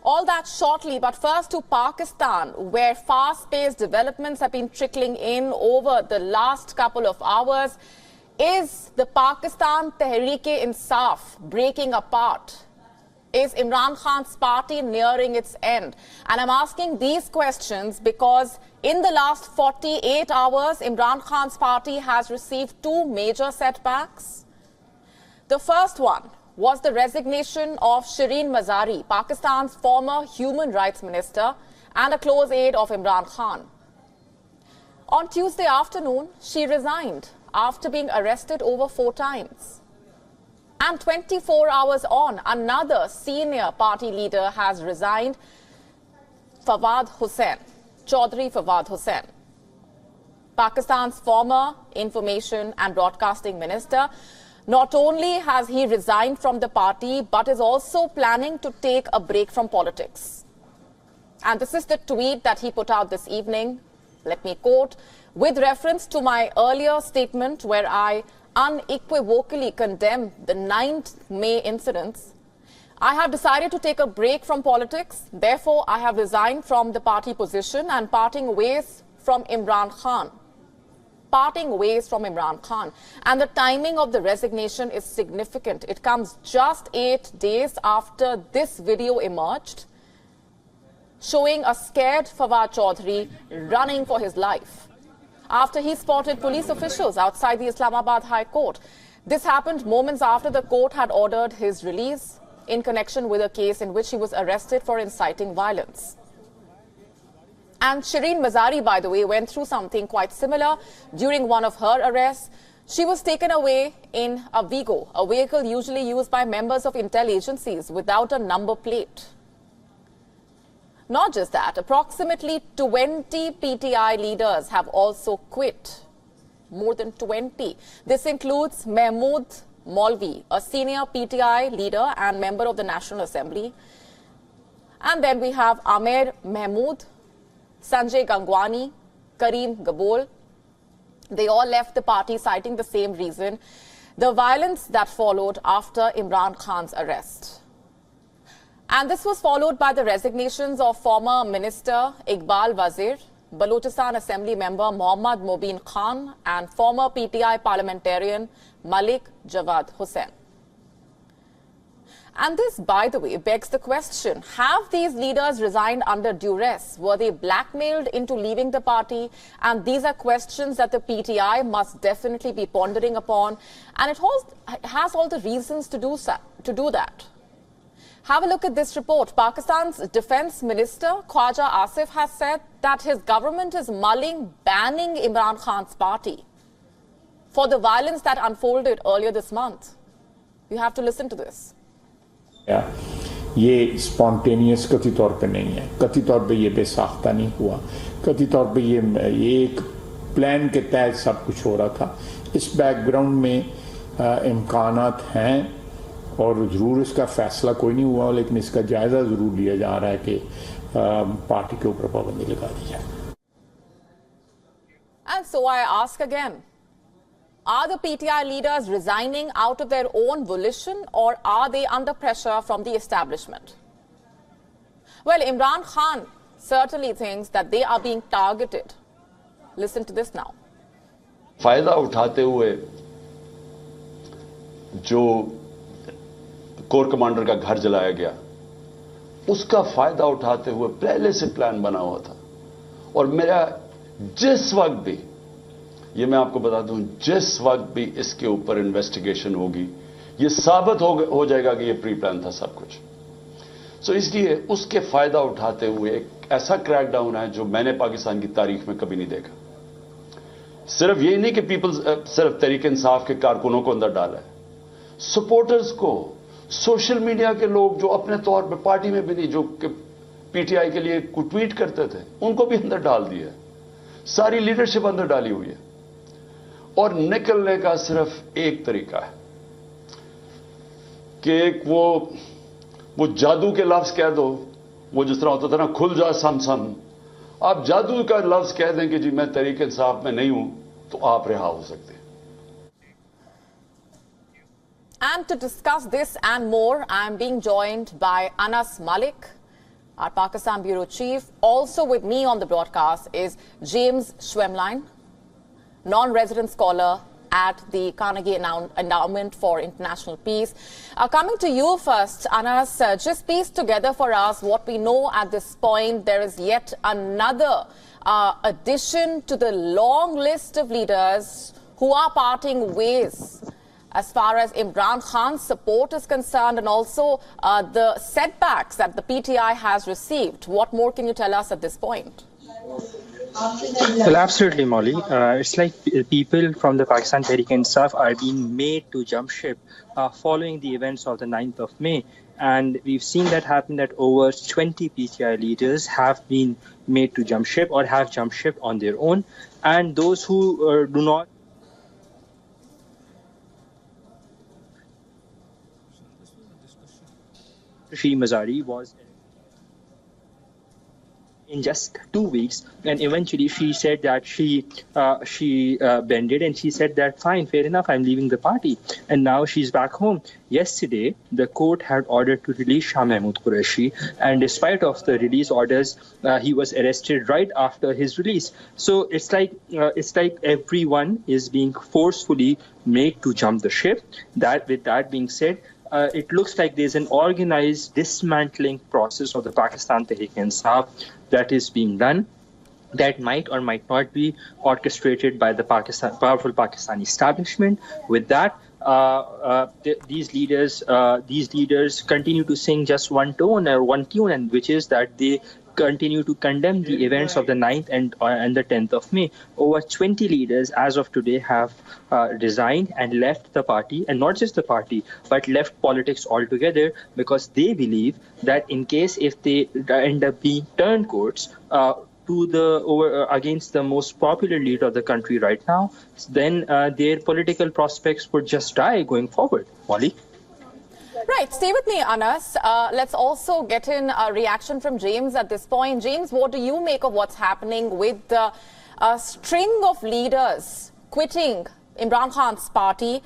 All that shortly, but first to Pakistan, where fast-paced developments have been trickling in over the last couple of hours. Is the Pakistan Tehreek-e-Insaf breaking apart? Is Imran Khan's party nearing its end? And I'm asking these questions because in the last 48 hours, Imran Khan's party has received two major setbacks. The first one was the resignation of Shireen Mazari, Pakistan's former human rights minister and a close aide of Imran Khan. On Tuesday afternoon, she resigned after being arrested over 4 times. And 24 hours on, another senior party leader has resigned, Fawad Chaudhry Fawad Hussain. Pakistan's former information and broadcasting minister. Not only has he resigned from the party, but is also planning to take a break from politics. And this is the tweet that he put out this evening. Let me quote, with reference to my earlier statement where I unequivocally condemn the 9th May incidents, I have decided to take a break from politics. Therefore, I have resigned from the party position and parting ways from Imran Khan. And the timing of the resignation is significant. It comes just 8 days after this video emerged, showing a scared Fawad Chaudhry running for his life after he spotted police officials outside the Islamabad High Court. This happened moments after the court had ordered his release in connection with a case in which he was arrested for inciting violence. And Shireen Mazari, by the way, went through something quite similar during one of her arrests. She was taken away in a Vigo, a vehicle usually used by members of intel agencies without a number plate. Not just that, approximately 20 PTI leaders have also quit. More than 20. This includes Mahmood Maulvi, a senior PTI leader and member of the National Assembly. And then we have Amer Mahmood, Sanjay Gangwani, Kareem Gabol. They all left the party citing the same reason, the violence that followed after Imran Khan's arrest. And this was followed by the resignations of former Minister Iqbal Wazir, Balochistan Assembly member Mohammad Mobeen Khan and former PTI parliamentarian Malik Jawad Hussain. And this, by the way, begs the question, have these leaders resigned under duress? Were they blackmailed into leaving the party? And these are questions that the PTI must definitely be pondering upon. And it has all the reasons to do that. Have a look at this report. Pakistan's Defence Minister, Khwaja Asif, has said that his government is mulling banning Imran Khan's party for the violence that unfolded earlier this month. You have to listen to this. ये spontaneous कथित तौर पे नहीं है, कथित तौर पे ये बेसाख्ता नहीं हुआ, कथित तौर पे ये एक प्लान के तहत सब कुछ हो रहा था. इस बैकग्राउंड में इम्कानात हैं और ज़रूर इसका फैसला कोई नहीं हुआ, लेकिन इसका जायज़ा ज़रूर लिया जा रहा है कि पार्टी के ऊपर पाबंदी लगा दी जाए. And so I ask again, are the PTI leaders resigning out of their own volition or are they under pressure from the establishment? Well, Imran Khan certainly thinks that they are being targeted. Listen to this now. फायदा उठाते हुए जो core commander का घर जलाया गया, उसका फायदा उठाते हुए पहले से प्लान बना हुआ था. और मेरा जिस वक्त भी, ये मैं आपको बता दूं, जिस वक्त भी इसके ऊपर इन्वेस्टिगेशन होगी, ये साबित हो जाएगा कि ये प्री प्लान था सब कुछ. सो इसलिए उसके फायदा उठाते हुए एक ऐसा क्रैकडाउन है जो मैंने पाकिस्तान की तारीख में कभी नहीं देखा. सिर्फ यही नहीं कि सिर्फ तहरीक इंसाफ के कारकुनों को अंदर डाला है, सपोर्टर्स को, सोशल मीडिया के लोग जो अपने तौर पर पार्टी में भी नहीं, जो पीटीआई के लिए ट्वीट करते थे, उनको भी अंदर डाल दिया. सारी लीडरशिप अंदर डाली हुई है. और निकलने का सिर्फ एक तरीका है कि वो जादू के लफ्ज कह दो, वो जिस तरह होता था ना, खुल जा सम. आप जादू का लफ्ज कह दें कि जी मैं तहरीक इंसाफ में नहीं हूं, तो आप रिहा हो सकते हैं. And to discuss this and more, I am being joined by Anas Malik, our Pakistan Bureau Chief. Also with me on the broadcast is James Schwemlein, non-resident scholar at the Carnegie Endowment for International Peace. Coming to you first, Anas, just piece together for us what we know at this point. There is yet another addition to the long list of leaders who are parting ways as far as Imran Khan's support is concerned, and also the setbacks that the PTI has received. What more can you tell us at this point? Well, absolutely, Molly. It's like people from the Pakistan Tehreek-e-Insaf are being made to jump ship following the events of the 9th of May. And we've seen that happen, that over 20 PTI leaders have been made to jump ship or have jumped ship on their own. And those who do not Shireen Mazari was in just 2 weeks, and eventually she said that she bended, and she said that fine, fair enough, I'm leaving the party, and now she's back home. Yesterday, the court had ordered to release Shah Mahmood Qureshi, and despite of the release orders, he was arrested right after his release. So it's like everyone is being forcefully made to jump the ship. That, with that being said, it looks like there's an organized dismantling process of the Pakistan Tehreek-e-Insaf that is being done, that might or might not be orchestrated by the powerful Pakistani establishment. With that, these leaders continue to sing just one tone, and which is that they continue to condemn the events of the 9th and the 10th of May. Over 20 leaders as of today have resigned and left the party, and not just the party, but left politics altogether, because they believe that in case if they end up being turncoats against the most popular leader of the country right now, then their political prospects would just die going forward. Molly? Right. Stay with me, Anas. Let's also get in a reaction from James at this point. James, what do you make of what's happening with a string of leaders quitting Imran Khan's party?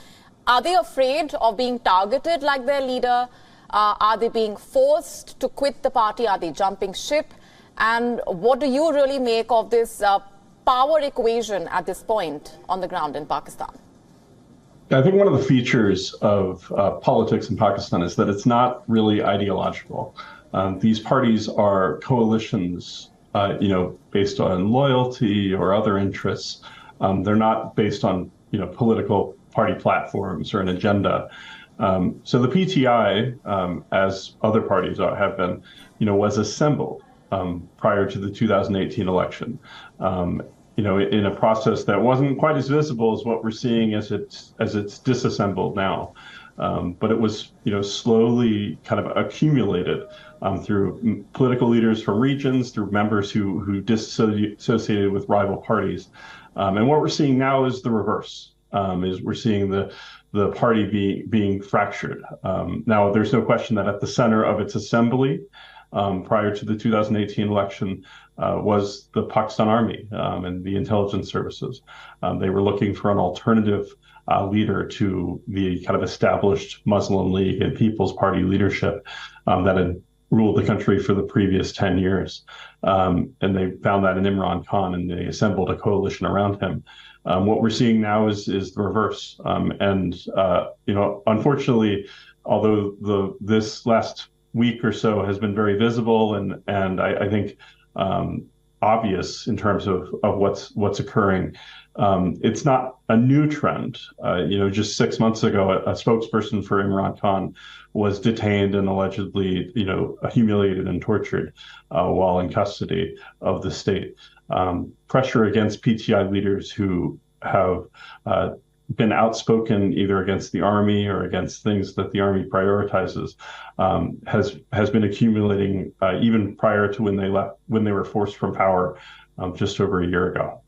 Are they afraid of being targeted like their leader? Are they being forced to quit the party? Are they jumping ship? And what do you really make of this power equation at this point on the ground in Pakistan? I think one of the features of politics in Pakistan is that it's not really ideological. These parties are coalitions, based on loyalty or other interests. They're not based on, political party platforms or an agenda. So the PTI, as other parties have been, was assembled prior to the 2018 election. In a process that wasn't quite as visible as what we're seeing as it's disassembled now. But it was, slowly kind of accumulated through political leaders from regions, through members who disassociated with rival parties. And what we're seeing now is the reverse, is we're seeing the party being fractured. Now, there's no question that at the center of its assembly, prior to the 2018 election, was the Pakistan Army and the intelligence services. They were looking for an alternative leader to the kind of established Muslim League and People's Party leadership that had ruled the country for the previous 10 years. And they found that in Imran Khan, and they assembled a coalition around him. What we're seeing now is the reverse. Unfortunately, although this last week or so has been very visible and I think obvious in terms of what's occurring. It's not a new trend. Just 6 months ago, a spokesperson for Imran Khan was detained and allegedly, humiliated and tortured while in custody of the state. Pressure against PTI leaders who have been outspoken either against the army or against things that the army prioritizes has been accumulating even prior to when they were forced from power just over a year ago.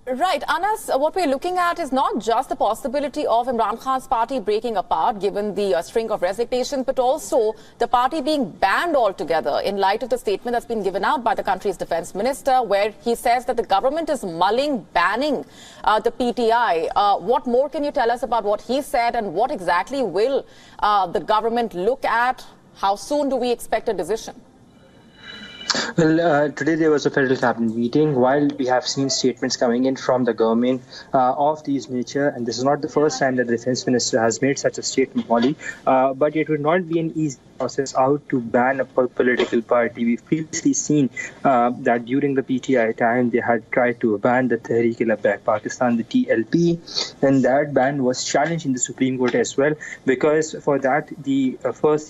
Right. Anas, what we're looking at is not just the possibility of Imran Khan's party breaking apart, given the string of resignations, but also the party being banned altogether in light of the statement that's been given out by the country's defense minister, where he says that the government is mulling banning the PTI. What more can you tell us about what he said, and what exactly will the government look at? How soon do we expect a decision? Well, today there was a federal cabinet meeting. While we have seen statements coming in from the government of these nature, and this is not the first time that the defense minister has made such a statement, Molly, but it would not be an easy process out to ban a political party. We've previously seen that during the PTI time, they had tried to ban the Tehreek-e-Labbaik Pakistan, the TLP, and that ban was challenged in the Supreme Court as well, because for that, the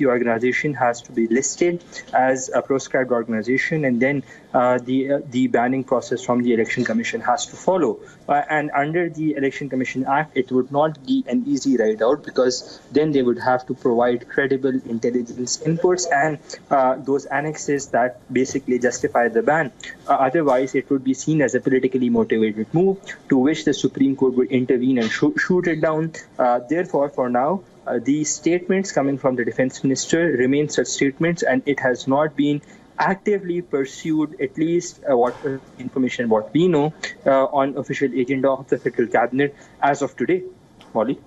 organization has to be listed as a proscribed organization, and then the banning process from the Election Commission has to follow. And under the Election Commission Act, it would not be an easy ride out, because then they would have to provide credible intelligence inputs and those annexes that basically justify the ban. Otherwise, it would be seen as a politically motivated move to which the Supreme Court would intervene and shoot it down. Therefore, for now, the statements coming from the defense minister remain such statements, and it has not been actively pursued, at least what information what we know, on official agenda of the federal cabinet as of today. Molly?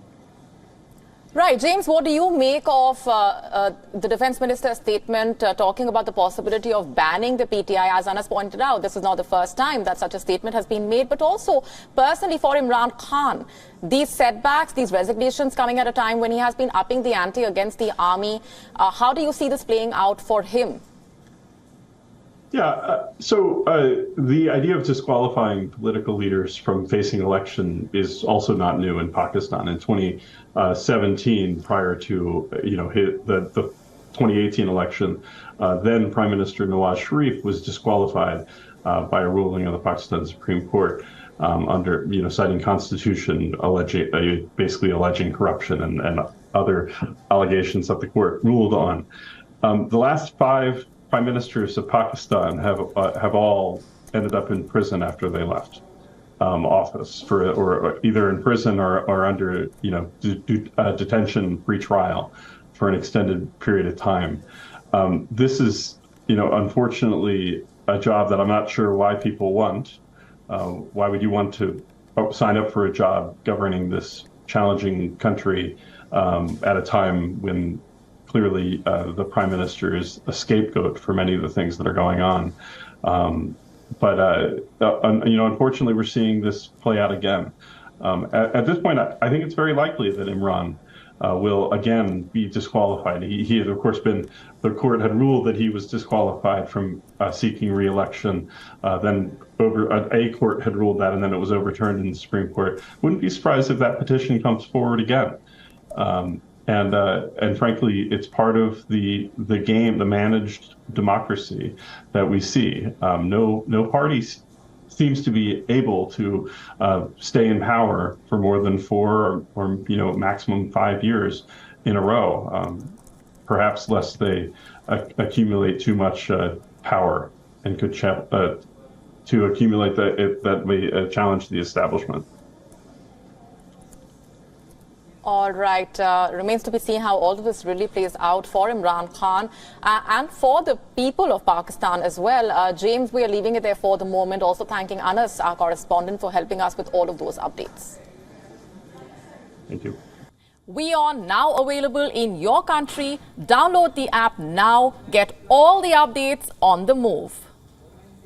Right. James, what do you make of the defense minister's statement talking about the possibility of banning the PTI? As Anas pointed out, this is not the first time that such a statement has been made, but also personally for Imran Khan, these setbacks, these resignations coming at a time when he has been upping the ante against the army, how do you see this playing out for him? Yeah, so the idea of disqualifying political leaders from facing election is also not new in Pakistan. In 2017, prior to the 2018 election, then Prime Minister Nawaz Sharif was disqualified by a ruling of the Pakistan Supreme Court under citing Constitution, basically alleging corruption and other allegations that the court ruled on. The last 5 prime ministers of Pakistan have all ended up in prison after they left office, or either in prison or under detention pre-trial for an extended period of time. This is unfortunately a job that I'm not sure why people want. Why would you want to sign up for a job governing this challenging country at a time when clearly, the prime minister is a scapegoat for many of the things that are going on. Unfortunately, we're seeing this play out again. At this point, I think it's very likely that Imran will again be disqualified. He had, of course, the court had ruled that he was disqualified from seeking re-election. Then a court had ruled that, and then it was overturned in the Supreme Court. Wouldn't be surprised if that petition comes forward again. And frankly, it's part of the game, the managed democracy that we see. No party seems to be able to stay in power for more than 4 or maximum 5 years in a row. Perhaps lest they accumulate too much power and could to accumulate that may challenge the establishment. All right. Remains to be seen how all of this really plays out for Imran Khan and for the people of Pakistan as well. James, we are leaving it there for the moment. Also thanking Anas, our correspondent, for helping us with all of those updates. Thank you. WION now available in your country. Download the app now. Get all the updates on the move.